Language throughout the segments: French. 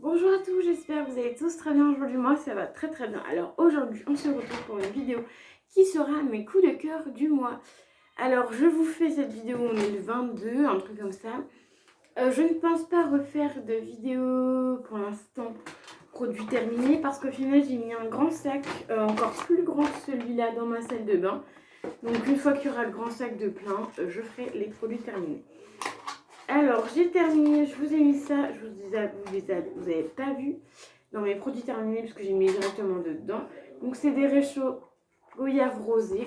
Bonjour à tous, j'espère que vous allez tous très bien aujourd'hui. Moi, ça va très très bien. Alors aujourd'hui, on se retrouve pour une vidéo qui sera mes coups de cœur du mois. Alors, je vous fais cette vidéo, on est le 22, un truc comme ça. Je ne pense pas refaire de vidéo pour l'instant produit terminé parce qu'au final, j'ai mis un grand sac, encore plus grand que celui-là dans ma salle de bain. Donc une fois qu'il y aura le grand sac de plein, je ferai les produits terminés. Alors, j'ai terminé, je vous ai mis ça, je vous avez pas vu dans mes produits terminés parce que j'ai mis directement dedans. Donc, c'est des réchauds goyave rosé.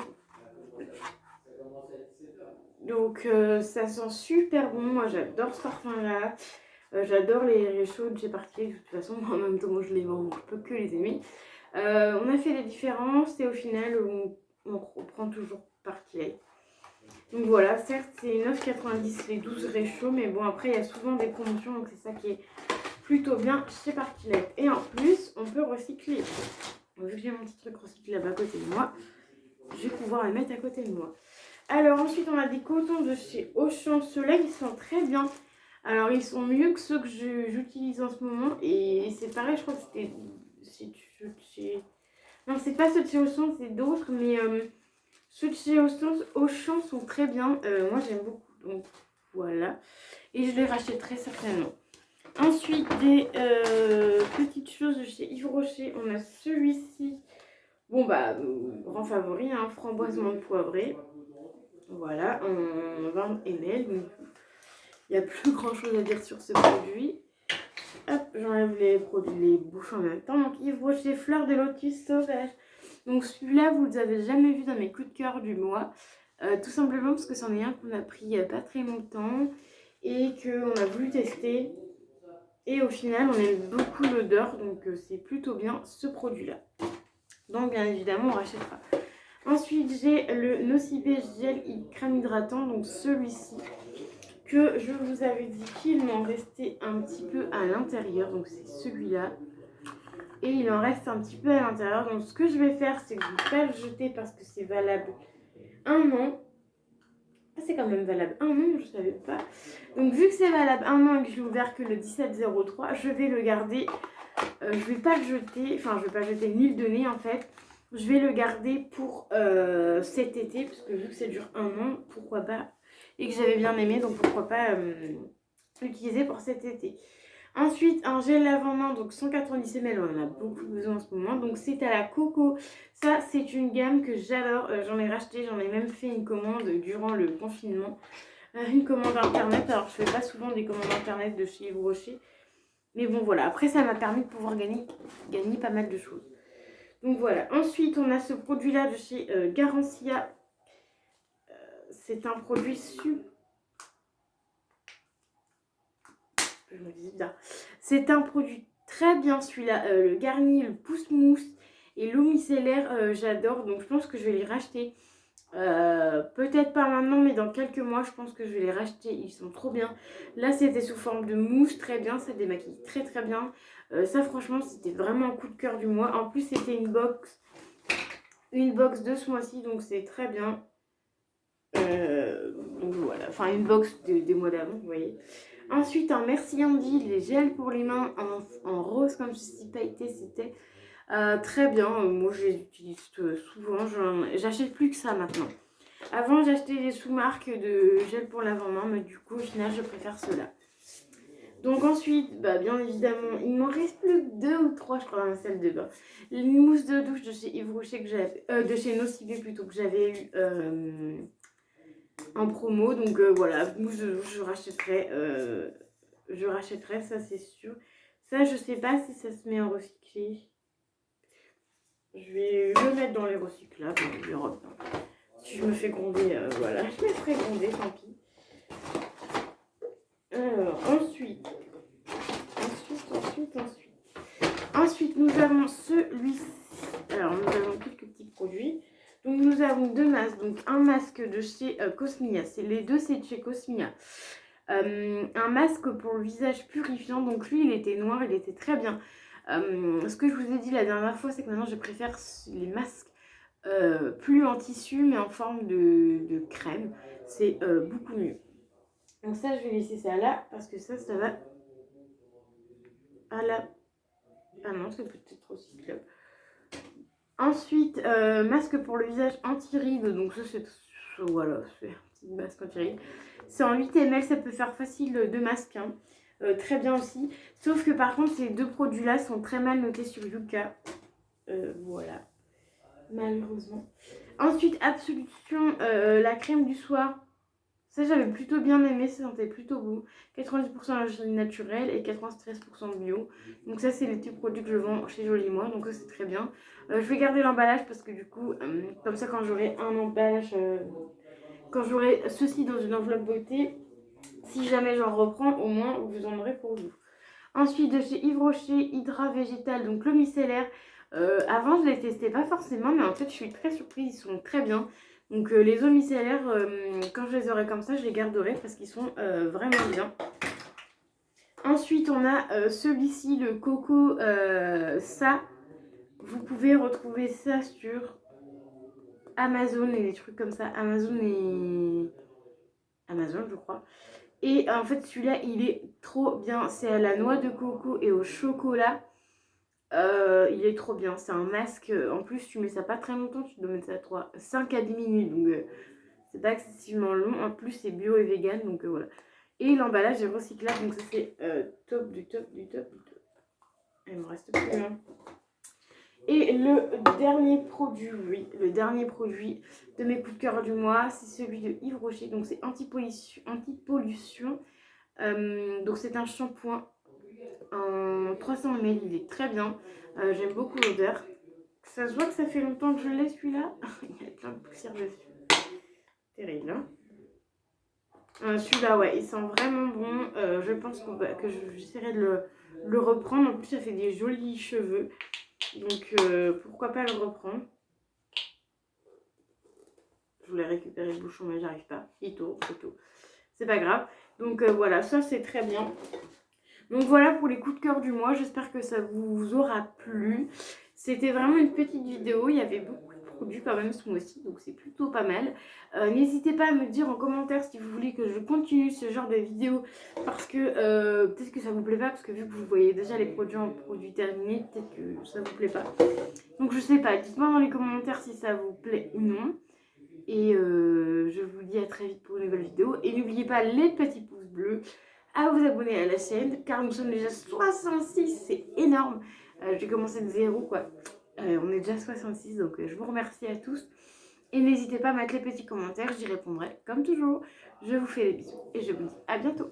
Donc, ça sent super bon. Moi, j'adore ce parfum-là. J'adore les réchauds de chez Party. De toute façon, en même temps, moi, je les vends, donc je peux que les aimer. On a fait les différences et au final, on reprend toujours Party. Donc voilà, certes c'est 9,90 les 12 réchauds, mais bon après il y a souvent des promotions, donc c'est ça qui est plutôt bien chez Parkilette. Et en plus, on peut recycler. Donc, vu que j'ai mon petit truc recyclé là-bas à côté de moi, je vais pouvoir le mettre à côté de moi. Alors ensuite, on a des cotons de chez Auchan. Ceux-là, ils sont très bien. Alors, ils sont mieux que ceux que j'utilise en ce moment. Et c'est pareil, je crois que c'était... Non, c'est pas ceux de chez Auchan, c'est d'autres, mais... ceux de chez Auchan sont très bien. Moi, j'aime beaucoup. Donc, voilà. Et je les rachèterai certainement. Ensuite, des petites choses de chez Yves Rocher. On a celui-ci. Bon, bah, grand favori, hein, framboise menthe poivrée. Voilà, en 20 ml. Donc, il n'y a plus grand chose à dire sur ce produit. Hop, j'enlève les bouches en même temps. Donc, Yves Rocher, fleur de lotus sauvage. Donc, celui-là, vous ne l'avez jamais vu dans mes coups de cœur du mois. Tout simplement parce que c'en est un qu'on a pris il n'y a pas très longtemps et qu'on a voulu tester. Et au final, on aime beaucoup l'odeur, donc c'est plutôt bien ce produit-là. Donc, bien évidemment, on rachètera. Ensuite, j'ai le Nocibé Gel Crème Hydratant, donc celui-ci, que je vous avais dit qu'il m'en restait un petit peu à l'intérieur. Donc, c'est celui-là. Et il en reste un petit peu à l'intérieur. Donc, ce que je vais faire, c'est que je ne vais pas le jeter parce que c'est valable un an. C'est quand même valable un an, je ne savais pas. Donc vu que c'est valable un an et que je l'ai ouvert que le 17/03, je vais le garder. Je ne vais pas le jeter, enfin je ne vais pas jeter ni le donner en fait. Je vais le garder pour cet été, parce que vu que ça dure un an, pourquoi pas. Et que j'avais bien aimé, donc pourquoi pas l'utiliser pour cet été. Ensuite, un gel lave-main, donc 190 ml, on en a beaucoup besoin en ce moment. Donc c'est à la coco. Ça, c'est une gamme que j'adore. J'en ai racheté, j'en ai même fait une commande durant le confinement. Une commande internet. Alors, je fais pas souvent des commandes internet de chez Yves Rocher. Mais bon, voilà. Après, ça m'a permis de pouvoir gagner pas mal de choses. Donc voilà. Ensuite, on a ce produit-là de chez Garancia. C'est un produit c'est un produit très bien celui-là. Le garni, le pousse-mousse et l'eau micellaire, j'adore. Donc je pense que je vais les racheter. Peut-être pas maintenant, mais dans quelques mois, je pense que je vais les racheter. Ils sont trop bien. Là, c'était sous forme de mousse, très bien. Ça démaquille très très bien. Ça, franchement, c'était vraiment un coup de cœur du mois. En plus, c'était une box de ce mois-ci, donc c'est très bien. Donc voilà, enfin une box des mois d'avant, vous voyez. Ensuite, un Merci Andy, les gels pour les mains en rose, comme ceci pailleté, c'était très bien. Moi, je les utilise souvent. J'achète plus que ça maintenant. Avant, j'achetais des sous-marques de gel pour l'avant-main, mais du coup, au final, je préfère ceux-là. Donc ensuite, bah, bien évidemment, il m'en reste plus que 2 ou 3, je crois, dans la salle de bain. Une mousse de douche de chez Yves Rocher que j'avais, de chez Nocibé plutôt, que j'avais eu en promo. Donc voilà, mousse de douche, je rachèterai, ça c'est sûr. Ça, je sais pas si ça se met en recyclé. Je vais le mettre dans les recyclables, on verra bien. Si je me fais gronder, voilà, je me ferai gronder, tant pis. Alors, ensuite, nous avons celui-ci. Alors, nous avons quelques petits produits. Donc, nous avons deux masques. Donc, un masque de chez Cosmia. Les deux, c'est de chez Cosmia. Un masque pour le visage purifiant. Donc, lui, il était noir, il était très bien. Ce que je vous ai dit la dernière fois, c'est que maintenant, je préfère les masques plus en tissu, mais en forme de crème. C'est beaucoup mieux. Donc, ça, je vais laisser ça là, parce que ça va à la... Ah non, c'est peut-être aussi club. Ensuite, masque pour le visage anti-rides. Donc ça, c'est... Voilà, c'est un petit masque anti-rides. C'est en 8 ml, ça peut faire facile de masque. Hein. Très bien aussi. Sauf que par contre, ces deux produits-là sont très mal notés sur Yuka. Voilà. Malheureusement. Ensuite, Absolution, la crème du soir. Ça, j'avais plutôt bien aimé, ça sentait plutôt bon. 90% lingerie naturelle et 93% bio. Donc ça, c'est les petits produits que je vends chez Jolie Moi, donc ça, c'est très bien. Je vais garder l'emballage parce que du coup, comme ça, quand j'aurai un emballage, quand j'aurai ceci dans une enveloppe beauté, si jamais j'en reprends, au moins, vous en aurez pour vous. Ensuite, de chez Yves Rocher, Hydra Végétal, donc le micellaire. Avant, je les testais pas forcément, mais en fait, je suis très surprise, ils sont très bien. Donc les eaux micellaires, quand je les aurai comme ça, je les garderai parce qu'ils sont vraiment bien. Ensuite, on a celui-ci, le coco, ça. Vous pouvez retrouver ça sur Amazon et des trucs comme ça. Amazon, je crois. Et en fait, celui-là, il est trop bien. C'est à la noix de coco et au chocolat. Il est trop bien. C'est un masque. En plus, tu mets ça pas très longtemps. Tu dois mettre ça 5 à 10 minutes. Donc, c'est pas excessivement long. En plus, c'est bio et vegan. Donc, voilà. Et l'emballage est recyclable. Donc, ça, c'est top du top du top du top. Il me reste plus loin. Et le dernier produit de mes coups de cœur du mois, c'est celui de Yves Rocher. Donc, c'est anti-pollution. Donc, c'est un shampoing en 300 ml. Il est très bien. J'aime beaucoup l'odeur. Ça se voit que ça fait longtemps que je l'ai celui-là. Il y a plein de poussière dessus. Terrible, hein. Celui-là, ouais, il sent vraiment bon. Je pense que j'essaierai de le reprendre. En plus, ça fait des jolis cheveux. Donc, pourquoi pas le reprendre. Je voulais récupérer le bouchon, mais j'arrive pas. Il tourne, c'est tout. C'est pas grave. Donc, voilà, ça, c'est très bien. Donc, voilà pour les coups de cœur du mois. J'espère que ça vous aura plu. C'était vraiment une petite vidéo. Il y avait beaucoup de produits quand même ce mois-ci, donc c'est plutôt pas mal. N'hésitez pas à me dire en commentaire si vous voulez que je continue ce genre de vidéo parce que peut-être que ça vous plaît pas parce que vu que vous voyez déjà les produits en produits terminés, peut-être que ça vous plaît pas. Donc je sais pas, dites-moi dans les commentaires si ça vous plaît ou non. Et je vous dis à très vite pour une nouvelle vidéo. Et n'oubliez pas les petits pouces bleus, à vous abonner à la chaîne car nous sommes déjà 66, c'est énorme. J'ai commencé de 0 quoi. On est déjà 66 donc je vous remercie à tous. Et n'hésitez pas à mettre les petits commentaires, j'y répondrai comme toujours. Je vous fais des bisous et je vous dis à bientôt.